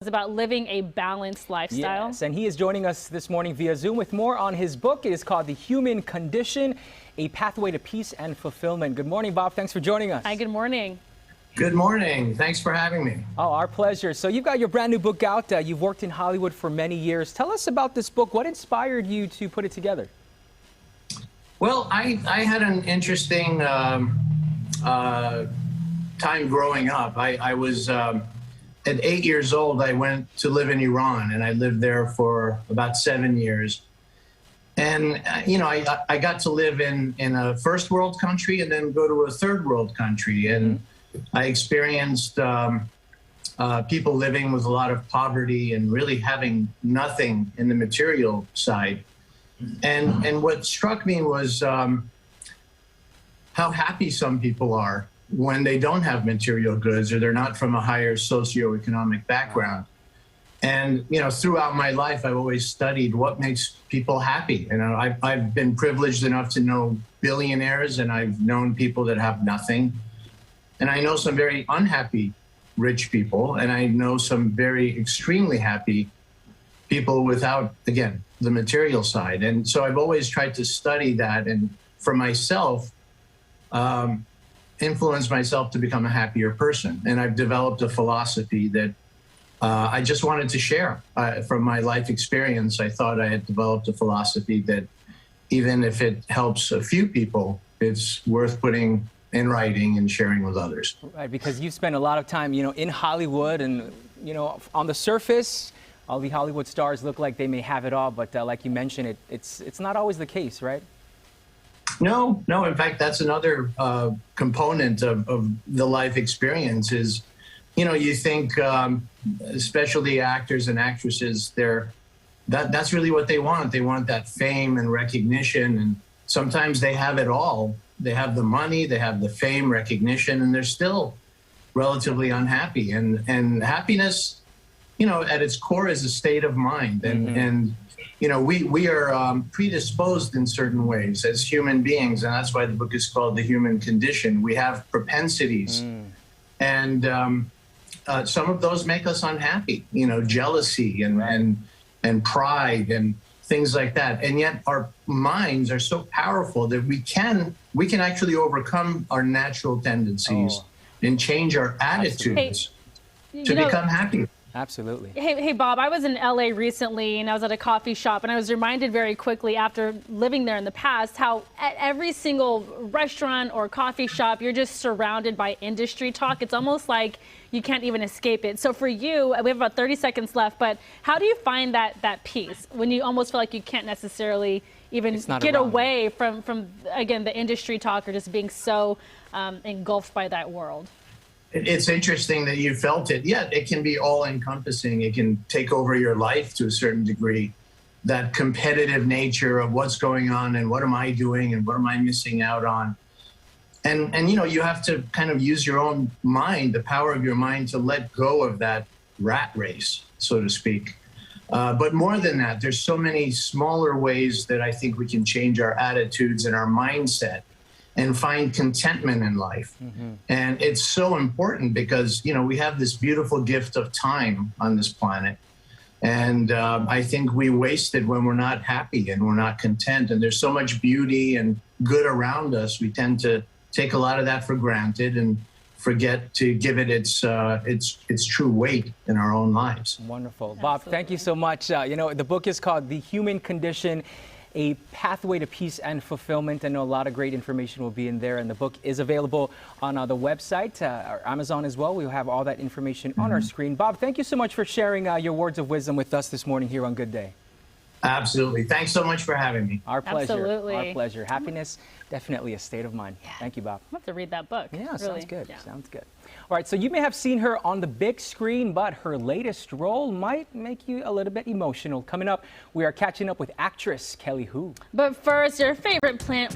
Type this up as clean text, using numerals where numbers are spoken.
It's about living a balanced lifestyle. Yes, and he is joining us this morning via Zoom with more on his book. It is called The Human Condition, A Pathway to Peace and Fulfillment. Good morning, Bob. Thanks for joining us. Hi, good morning. Good morning. Thanks for having me. Oh, our pleasure. So you've got your brand new book out. You've worked in Hollywood for many years. Tell us about this book. What inspired you to put it together? Well, I had an interesting time growing up. I was at 8 years old. I went to live in Iran, and I lived there for about 7 years. And I got to live in a first world country and then go to a third world country, and I experienced people living with a lot of poverty and really having nothing in the material side. And what struck me was how happy some people are when they don't have material goods or they're not from a higher socioeconomic background. And throughout my life, I've always studied what makes people happy. And I've been privileged enough to know billionaires, and I've known people that have nothing. And I know some very unhappy rich people, and I know some very extremely happy people without, again, the material side. And so I've always tried to study that, and for myself, influence myself to become a happier person. And I've developed a philosophy that I just wanted to share from my life experience. I thought I had developed a philosophy that even if it helps a few people, it's worth putting in writing and sharing with others. Right, because you spent a lot of time, in Hollywood, and, on the surface, all the Hollywood stars look like they may have it all, but like you mentioned, it's not always the case, right? No. In fact, that's another component of the life experience is, you think, especially actors and actresses, that's really what they want. They want that fame and recognition, and sometimes they have it all. They have the money, they have the fame, recognition, and they're still relatively unhappy. And happiness, at its core is a state of mind. And we are predisposed in certain ways as human beings, and that's why the book is called The Human Condition. We have propensities, and some of those make us unhappy, jealousy and pride and things like that. And yet our minds are so powerful that we can actually overcome our natural tendencies and change our attitudes to become happy. Absolutely. Hey, Bob, I was in LA recently, and I was at a coffee shop, and I was reminded very quickly after living there in the past how at every single restaurant or coffee shop, you're just surrounded by industry talk. It's almost like you can't even escape it. So for you, we have about 30 seconds left, but how do you find that peace when you almost feel like you can't necessarily even get away from, again, the industry talk or just being so engulfed by that world? It's interesting that you felt it. Yeah, it can be all-encompassing. It can take over your life to a certain degree. That competitive nature of what's going on and what am I doing and what am I missing out on. And you have to kind of use your own mind, the power of your mind, to let go of that rat race, so to speak. But more than that, there's so many smaller ways that I think we can change our attitudes and our mindset and find contentment in life. And it's so important because, we have this beautiful gift of time on this planet. And I think we waste it when we're not happy and we're not content. And there's so much beauty and good around us. We tend to take a lot of that for granted and forget to give it its true weight in our own lives. Wonderful. Bob, thank you so much. The book is called The Human Condition, A Pathway to Peace and Fulfillment. I know a lot of great information will be in there, and the book is available on the website, or Amazon as well. We'll have all that information on our screen. Bob, thank you so much for sharing your words of wisdom with us this morning here on Good Day. Absolutely. Thanks so much for having me. Our pleasure. Absolutely. Our pleasure. Happiness, definitely a state of mind. Yeah. Thank you, Bob. I have to read that book. Yeah, really. Sounds good. Yeah. Sounds good. All right, so you may have seen her on the big screen, but her latest role might make you a little bit emotional. Coming up, we are catching up with actress Kelly Hu. But first, your favorite plant